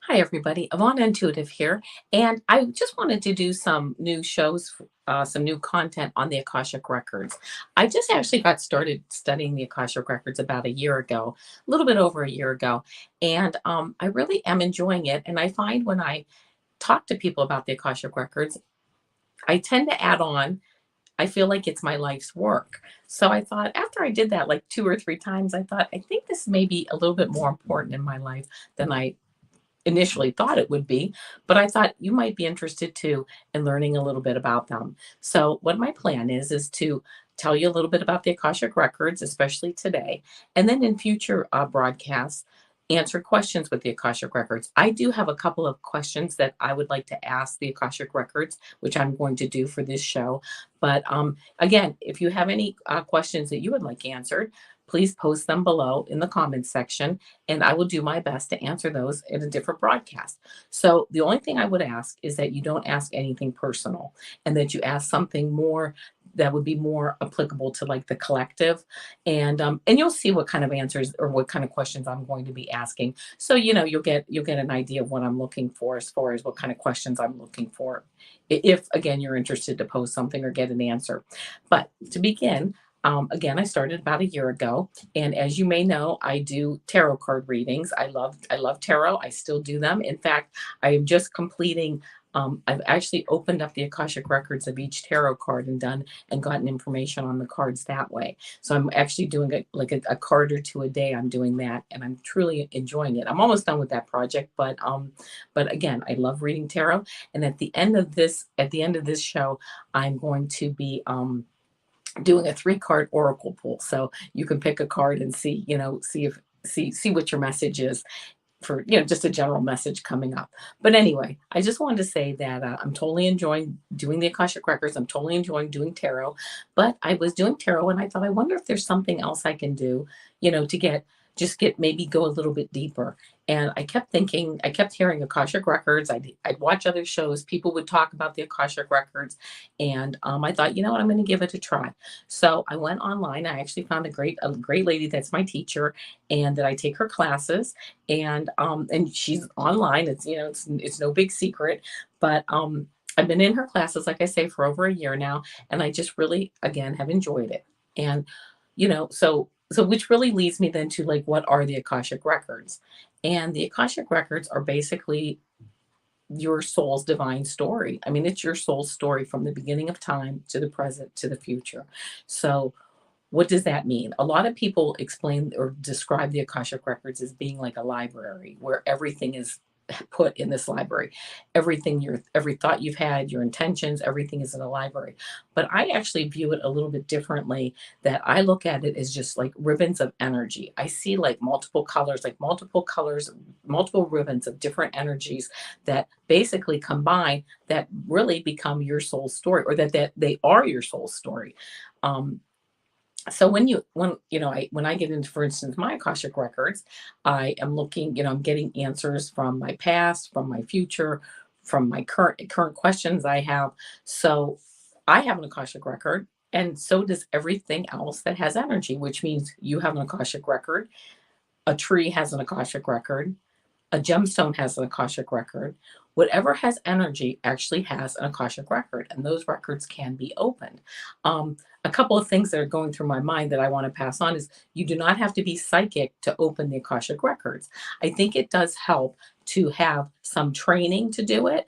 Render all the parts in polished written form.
Hi, everybody. Avana Intuitive here. And I just wanted to do some new shows, some new content on the Akashic Records. I just actually got started studying the Akashic Records about a year ago, a little bit over a year ago. And I really am enjoying it. And I find when I talk to people about the Akashic Records, I tend to add on. I feel like it's my life's work. So I thought after I did that like two or three times, I thought, I think this may be a little bit more important in my life than I initially thought it would be, but I thought you might be interested too in learning a little bit about them. So what my plan is to tell you a little bit about the Akashic Records, especially today, and then in future broadcasts, answer questions with the Akashic Records. I do have a couple of questions that I would like to ask the Akashic Records, which I'm going to do for this show. But again, if you have any questions that you would like answered, please post them below in the comments section and I will do my best to answer those in a different broadcast. So the only thing I would ask is that you don't ask anything personal and that you ask something more that would be more applicable to like the collective and you'll see what kind of answers or what kind of questions I'm going to be asking. So you'll get an idea of what I'm looking for as far as what kind of questions I'm looking for if again you're interested to post something or get an answer. But to begin, again, I started about a year ago, and as you may know, I do tarot card readings. I love tarot. I still do them. In fact, I am just completing. I've actually opened up the Akashic records of each tarot card and done and gotten information on the cards that way. So I'm actually doing a card or two a day. I'm doing that, and I'm truly enjoying it. I'm almost done with that project, but again, I love reading tarot. And at the end of this show, I'm going to be doing a three-card oracle pool. So you can pick a card and see what your message is for just a general message coming up. But anyway, I just wanted to say that I'm totally enjoying doing the Akashic records. I'm totally enjoying doing tarot. But I was doing tarot and I thought I wonder if there's something else I can do, to get maybe go a little bit deeper. And I kept thinking, I kept hearing Akashic records. I'd watch other shows. People would talk about the Akashic records, and I thought, you know what, I'm going to give it a try. So I went online. I actually found a great lady that's my teacher, and that I take her classes, and she's online. It's no big secret, but I've been in her classes, like I say, for over a year now, and I just really, again, have enjoyed it. And so which really leads me then to like, what are the Akashic records? And the Akashic records are basically your soul's divine story. I mean, it's your soul's story from the beginning of time to the present to the future. So what does that mean? A lot of people explain or describe the Akashic Records as being like a library where everything is put in this library. Every thought you've had, your intentions, everything is in a library. But I actually view it a little bit differently, that I look at it as just like ribbons of energy. I see like multiple colors, multiple ribbons of different energies that basically combine that really become your soul story, or that they are your soul story. Um, so when I get into, for instance, my Akashic records, I am looking, I'm getting answers from my past, from my future, from my current questions I have. So I have an Akashic record, and so does everything else that has energy, which means you have an Akashic record, a tree has an Akashic record, a gemstone has an Akashic record. Whatever has energy actually has an Akashic record, and those records can be opened. A couple of things that are going through my mind that I want to pass on is you do not have to be psychic to open the Akashic records. I think it does help to have some training to do it.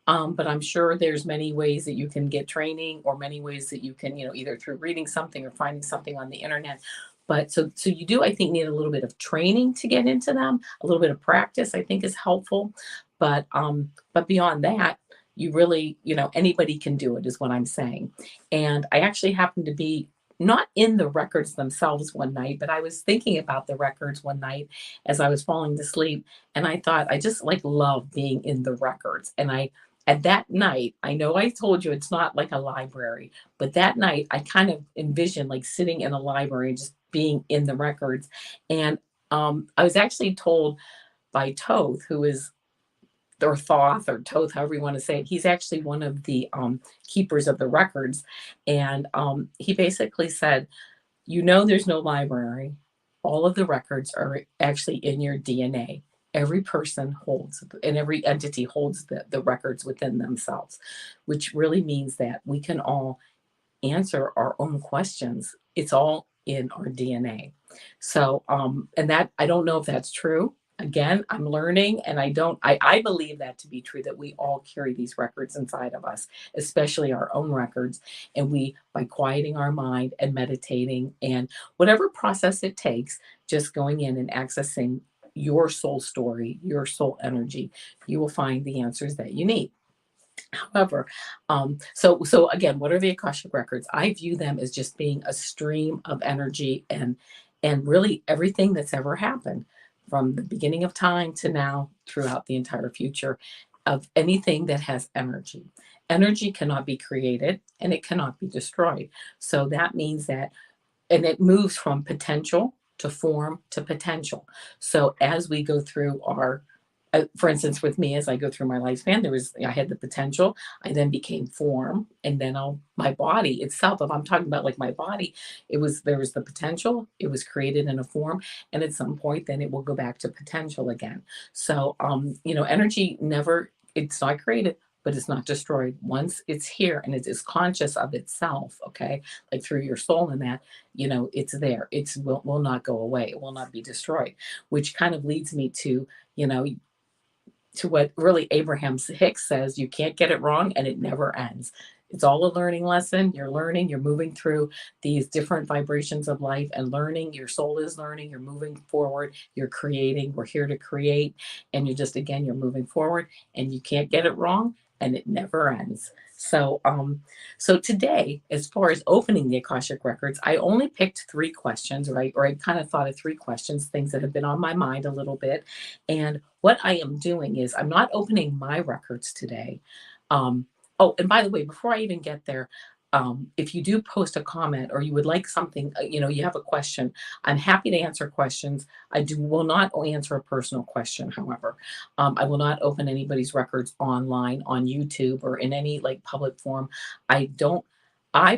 But I'm sure there's many ways that you can get training, or many ways that you can, either through reading something or finding something on the internet. But so you do, I think, need a little bit of training to get into them. A little bit of practice, I think, is helpful. But beyond that, you really, anybody can do it, is what I'm saying. And I actually happened to be not in the records themselves one night, but I was thinking about the records one night as I was falling to sleep. And I thought, I just like love being in the records. At that night, I know I told you it's not like a library, but that night I kind of envisioned like sitting in a library and just being in the records. And I was actually told by Toth, who is, or Thoth or Toth, however you want to say it. He's actually one of the keepers of the records. And he basically said, there's no library. All of the records are actually in your DNA. Every person holds, and every entity holds the records within themselves, which really means that we can all answer our own questions. It's all in our DNA. So, and that, I don't know if that's true. Again, I'm learning, and I believe that to be true, that we all carry these records inside of us, especially our own records. And we, by quieting our mind and meditating and whatever process it takes, just going in and accessing your soul story, your soul energy, you will find the answers that you need. However, so again, what are the Akashic records? I view them as just being a stream of energy, and really everything that's ever happened from the beginning of time to now throughout the entire future of anything that has energy. Energy cannot be created and it cannot be destroyed. So that means that, and it moves from potential to form to potential. So as we go through our, for instance, with me, as I go through my lifespan, I had the potential. I then became form, and then my body itself. If I'm talking about like my body, there was the potential. It was created in a form, and at some point, then it will go back to potential again. So, energy never. It's not created, but it's not destroyed. Once it's here and it is conscious of itself, okay, like through your soul and that, it's there. It's will not go away. It will not be destroyed. Which kind of leads me to, you know, to what really Abraham Hicks says, you can't get it wrong and it never ends. It's all a learning lesson. You're learning, you're moving through these different vibrations of life and learning. Your soul is learning, you're moving forward, you're creating. We're here to create. And again, you're moving forward and you can't get it wrong and it never ends. So today, as far as opening the Akashic Records, I only picked 3 questions, right? Or I kind of thought of 3 questions, things that have been on my mind a little bit. And what I am doing is I'm not opening my records today. Oh, and by the way, before I even get there, if you do post a comment or you would like something, you have a question, I'm happy to answer questions. Will not answer a personal question, however. I will not open anybody's records online on YouTube or in any like public forum. I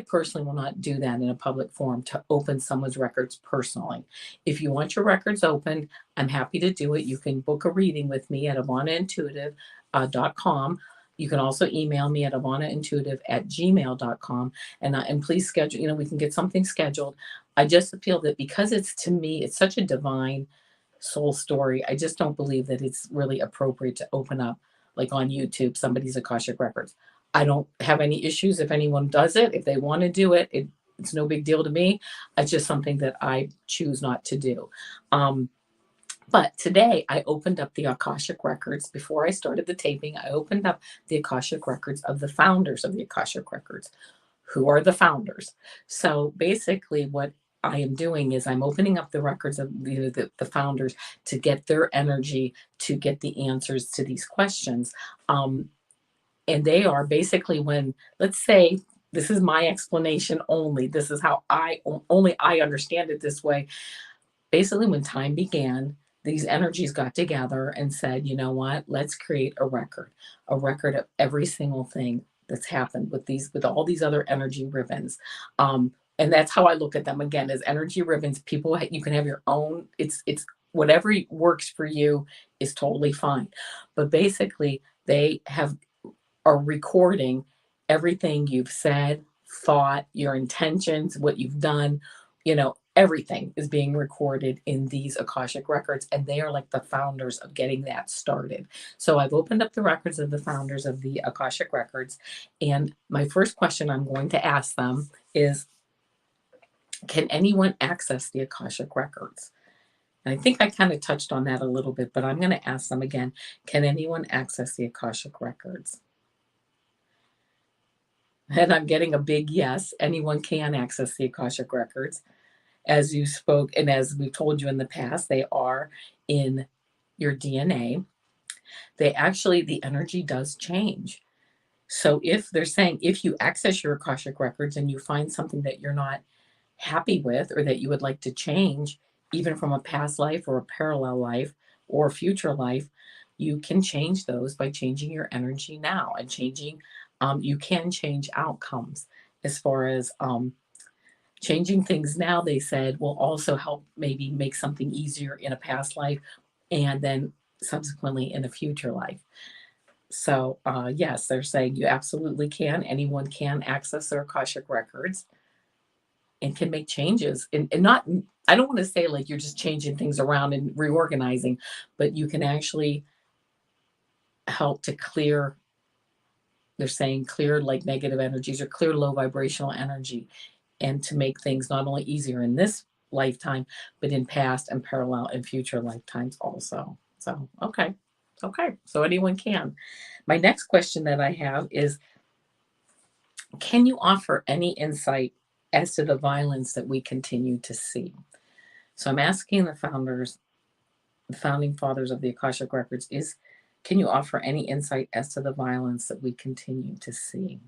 personally will not do that in a public forum to open someone's records personally. If you want your records opened, I'm happy to do it. You can book a reading with me at avanaintuitive.com. You can also email me at avanaintuitive@gmail.com. And please schedule, we can get something scheduled. I just feel that because to me, it's such a divine soul story. I just don't believe that it's really appropriate to open up, like on YouTube, somebody's Akashic Records. I don't have any issues if anyone does it. If they want to do it, it's no big deal to me. It's just something that I choose not to do. But today I opened up the Akashic Records. Before I started the taping, I opened up the Akashic Records of the founders of the Akashic Records. Who are the founders? So basically, what I am doing is I'm opening up the records of the founders to get their energy, to get the answers to these questions. And they are basically let's say, this is my explanation only. This is how only I understand it this way. Basically, when time began, these energies got together and said, you know what, let's create a record of every single thing that's happened with all these other energy ribbons. And that's how I look at them, again, as energy ribbons. People, you can have your own, it's whatever works for you is totally fine. But basically, they are recording everything you've said, thought, your intentions, what you've done, everything is being recorded in these Akashic Records, and they are like the founders of getting that started. So I've opened up the records of the founders of the Akashic Records, and my first question I'm going to ask them is, can anyone access the Akashic Records? And I think I kind of touched on that a little bit, but I'm going to ask them again, can anyone access the Akashic Records? And I'm getting a big yes. Anyone can access the Akashic Records. As you spoke, and as we've told you in the past, they are in your DNA. The energy does change. So if they're saying, if you access your Akashic Records and you find something that you're not happy with or that you would like to change, even from a past life or a parallel life or future life, you can change those by changing your energy now and you can change outcomes. As far as changing things now, they said, will also help maybe make something easier in a past life. And then subsequently in a future life. So, yes, they're saying you absolutely can. Anyone can access their Akashic records and can make changes. And not, I don't want to say like you're just changing things around and reorganizing, but you can actually help to clear, they're saying clear like negative energies or clear low vibrational energy, and to make things not only easier in this lifetime, but in past and parallel and future lifetimes also. So, okay. Okay. So anyone can. My next question that I have is, can you offer any insight as to the violence that we continue to see? So I'm asking the founders, the founding fathers of the Akashic Records, is, can you offer any insight as to the violence that we continue to see?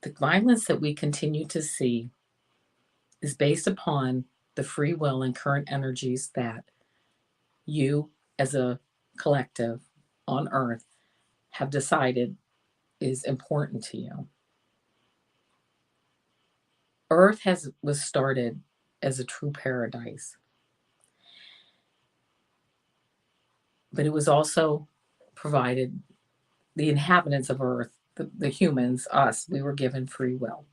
The violence that we continue to see is based upon the free will and current energies that you, as a collective on Earth, have decided is important to you. Earth was started as a true paradise, but it was also provided, the inhabitants of Earth, the humans, us, we were given free will.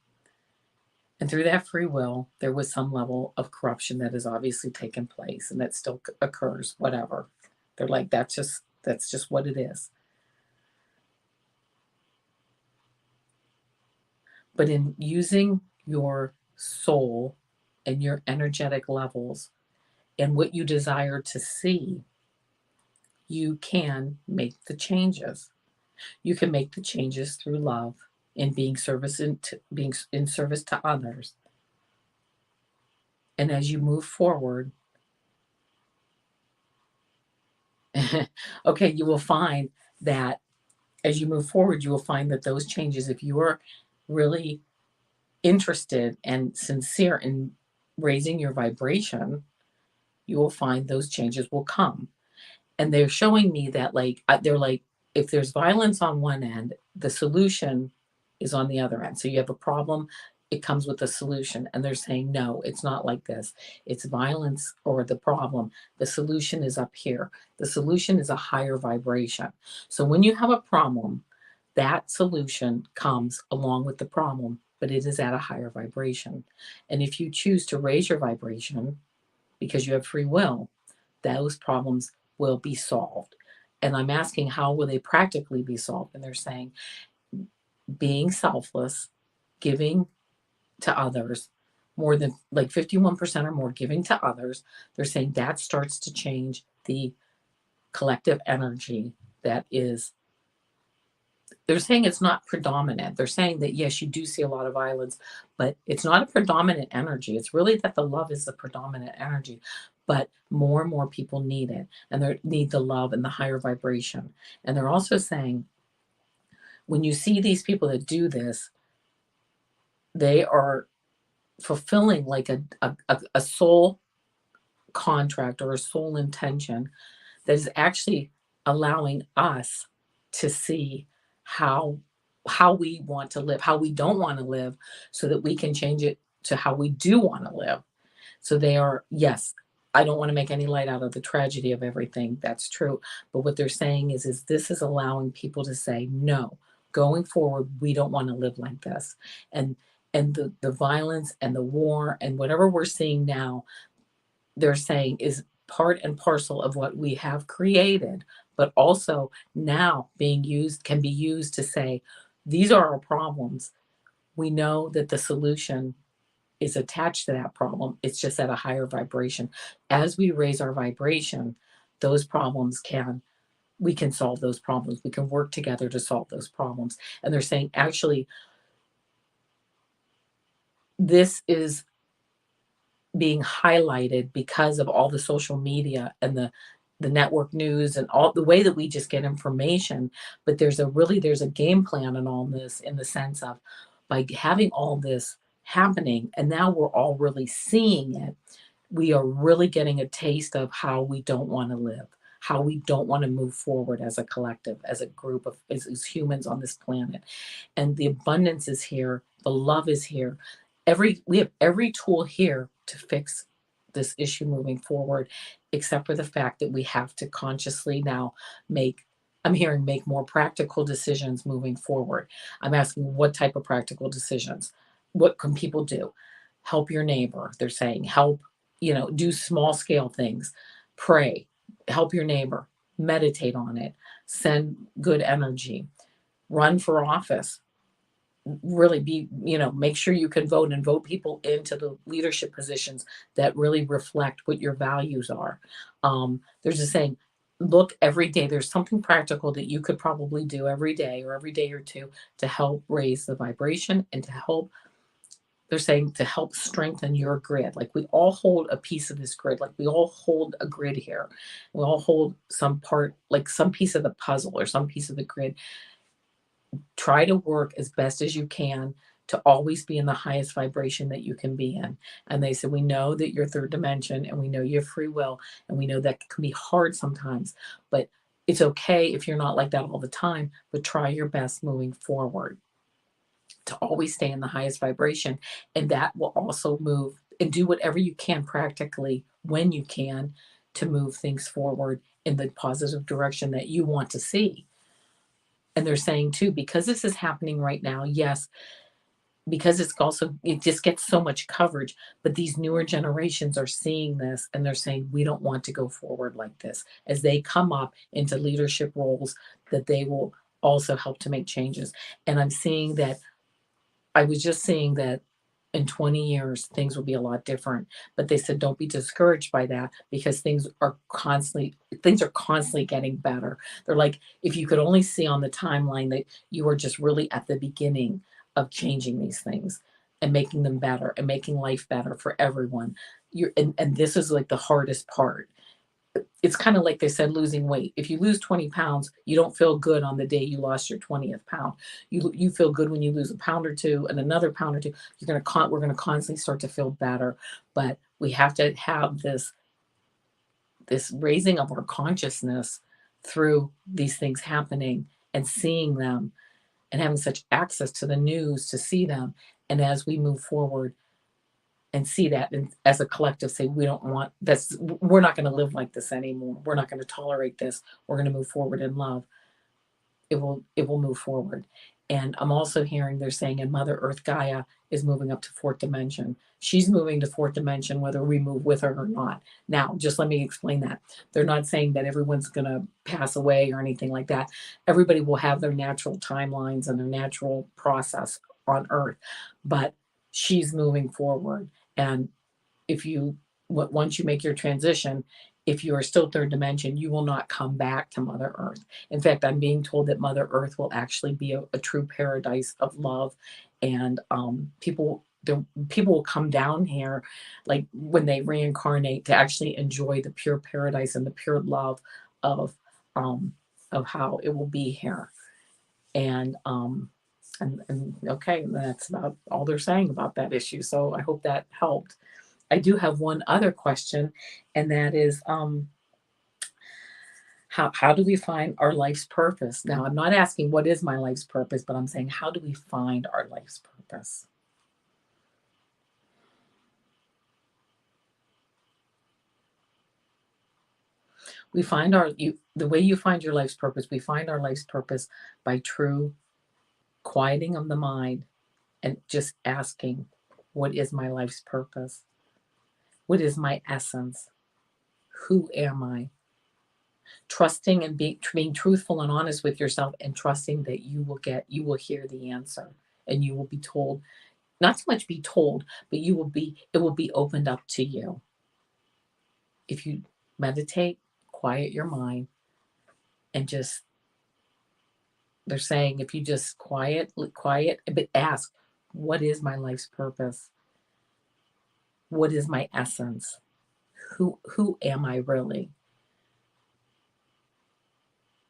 And through that free will, there was some level of corruption that has obviously taken place and that still occurs, whatever. They're like, that's just what it is. But in using your soul and your energetic levels and what you desire to see, you can make the changes. You can make the changes through love and being in service to others. And as you move forward, okay, you will find that as you move forward, you will find that those changes, if you are really interested and sincere in raising your vibration, you will find those changes will come. And they're showing me that, like, they're like, if there's violence on one end, the solution is on the other end. So you have a problem, it comes with a solution. And they're saying, no, it's not like this. It's violence or the problem. The solution is up here. The solution is a higher vibration. So when you have a problem, that solution comes along with the problem, but it is at a higher vibration. And if you choose to raise your vibration because you have free will, those problems will be solved. And I'm asking, how will they practically be solved? And they're saying, being selfless, giving to others, more than like 51% or more giving to others. They're saying that starts to change the collective energy that is. They're saying it's not predominant. They're saying that, yes, you do see a lot of violence, but it's not a predominant energy. It's really that the love is the predominant energy, but more and more people need it, and they need the love and the higher vibration. And they're also saying, when you see these people that do this, they are fulfilling like a soul contract or a soul intention that is actually allowing us to see how how we want to live, how we don't want to live, so that we can change it to how we do want to live. So they are, yes, I don't want to make any light out of the tragedy of everything. That's true. But what they're saying is this is allowing people to say, no, going forward, we don't want to live like this. And the violence and the war and whatever we're seeing now, they're saying is part and parcel of what we have created, but also now being used, can be used to say, these are our problems. We know that the solution is attached to that problem. It's just at a higher vibration. As we raise our vibration, those problems we can solve those problems. We can work together to solve those problems. And they're saying, actually, this is being highlighted because of all the social media and the network news and all the way that we just get information. But there's a game plan in all this, in the sense of, by having all this happening and now we're all really seeing it, we are really getting a taste of how we don't want to live, how we don't want to move forward as a collective, as a group of as humans on this planet. And the abundance is here, the love is here, we have every tool here to fix this issue moving forward, except for the fact that we have to consciously now make, I'm hearing, make more practical decisions moving forward. I'm asking what type of practical decisions? What can people do? Help your neighbor. They're saying help, do small scale things. Pray, help your neighbor, meditate on it, send good energy, run for office, really be, make sure you can vote and vote people into the leadership positions that really reflect what your values are. There's a saying, look every day, there's something practical that you could probably do every day or every day or two to help raise the vibration and to help, they're saying, to help strengthen your grid. Like we all hold a piece of this grid, like we all hold a grid here. We all hold some part, like some piece of the puzzle or some piece of the grid. Try to work as best as you can to always be in the highest vibration that you can be in. And they said, we know that you're third dimension and we know you have free will and we know that can be hard sometimes, but it's okay if you're not like that all the time, but try your best moving forward to always stay in the highest vibration. And that will also move and do whatever you can practically when you can to move things forward in the positive direction that you want to see. And they're saying too, because this is happening right now, yes, because it's also, it just gets so much coverage, but these newer generations are seeing this and they're saying, we don't want to go forward like this. As they come up into leadership roles, that they will also help to make changes. And I'm seeing that, I was just seeing that in 20 years, things will be a lot different. But they said, don't be discouraged by that because things are constantly getting better. They're like, if you could only see on the timeline that you are just really at the beginning of changing these things and making them better and making life better for everyone. And this is like the hardest part. It's kind of like they said, losing weight. If you lose 20 pounds, you don't feel good on the day you lost your 20th pound. You feel good when you lose a pound or two and another pound or two. We're gonna constantly start to feel better. But we have to have this raising of our consciousness through these things happening and seeing them and having such access to the news to see them. And as we move forward, and see that, and as a collective say, we don't want this, we're not going to live like this anymore, we're not going to tolerate this, we're going to move forward in love, it will move forward. And I'm also hearing they're saying, and Mother Earth Gaia is moving up to fourth dimension. She's moving to fourth dimension whether we move with her or not. Now just let me explain that. They're not saying that everyone's going to pass away or anything like that. Everybody will have their natural timelines and their natural process on Earth, but she's moving forward. And if you once you make your transition, if you are still third dimension, you will not come back to Mother Earth. In fact, I'm being told that Mother Earth will actually be a true paradise of love, and people will come down here, like when they reincarnate, to actually enjoy the pure paradise and the pure love of um, of how it will be here. And okay, that's about all they're saying about that issue. So I hope that helped. I do have one other question, and that is, how do we find our life's purpose? Now, I'm not asking what is my life's purpose, but I'm saying, how do we find our life's purpose? We find the way you find your life's purpose, we find our life's purpose by true quieting of the mind and just asking, what is my life's purpose? What is my essence? Who am I? Trusting and being truthful and honest with yourself, and trusting that you will hear the answer, and you will be told, not so much be told, but it will be opened up to you if you meditate, quiet your mind, and just, they're saying, if you just quiet, but ask, what is my life's purpose? What is my essence? Who am I really?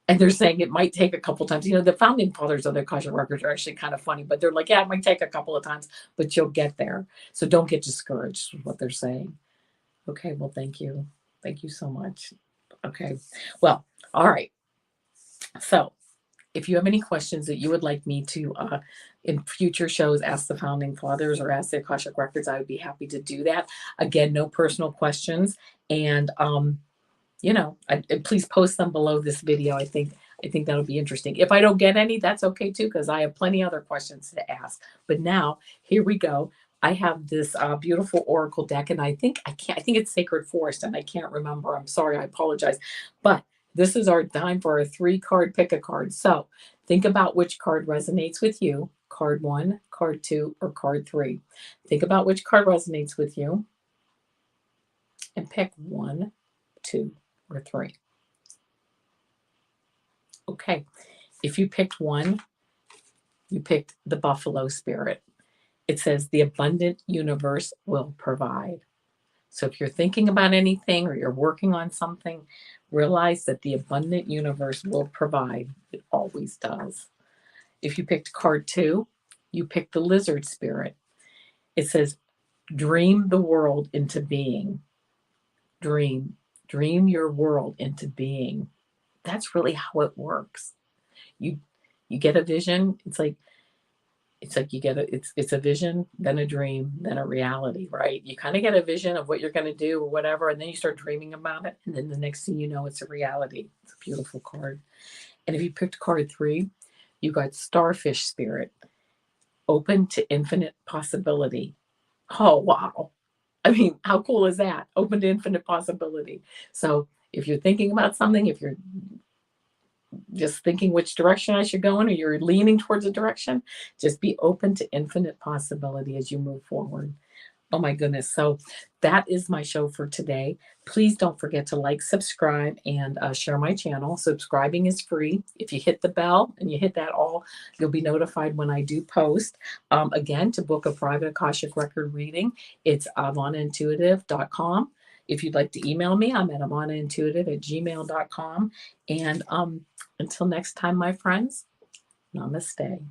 And they're saying it might take a couple times. The founding fathers of the Akashic Records are actually kind of funny, but they're like, yeah, it might take a couple of times, but you'll get there. So don't get discouraged with what they're saying. Okay, well, thank you. Thank you so much. Okay, well, all right. So If you have any questions that you would like me to, in future shows, ask the Founding Fathers or ask the Akashic Records, I would be happy to do that. Again, no personal questions. And, please post them below this video. I think that'll be interesting. If I don't get any, that's okay too, because I have plenty other questions to ask. But now, here we go. I have this beautiful oracle deck, and I think it's Sacred Forest, and I can't remember. I'm sorry, I apologize. But this is our time for a 3-card pick a card. So think about which card resonates with you. Card 1, card 2, or card 3. Think about which card resonates with you and pick 1, 2, or 3. Okay, if you picked 1, you picked the buffalo spirit. It says the abundant universe will provide. So if you're thinking about anything or you're working on something, realize that the abundant universe will provide. It always does. If you picked card 2, you picked the lizard spirit. It says dream the world into being. Dream your world into being. That's really how it works. You get a vision. It's like you get it's a vision, then a dream, then a reality, right? You kind of get a vision of what you're going to do or whatever, and then you start dreaming about it, and then the next thing you know, it's a reality. It's a beautiful card. And if you picked card 3, you got starfish spirit, open to infinite possibility. Oh wow. I mean, how cool is that? Open to infinite possibility. So if you're thinking about something, if you're just thinking which direction I should go in, or you're leaning towards a direction, just be open to infinite possibility as you move forward. Oh my goodness. So that is my show for today. Please don't forget to like, subscribe, and share my channel. Subscribing is free. If you hit the bell and you hit that all, you'll be notified when I do post. Again, to book a private Akashic record reading, it's avanaintuitive.com. If you'd like to email me, I'm at avanaintuitive@gmail.com. And until next time, my friends, namaste.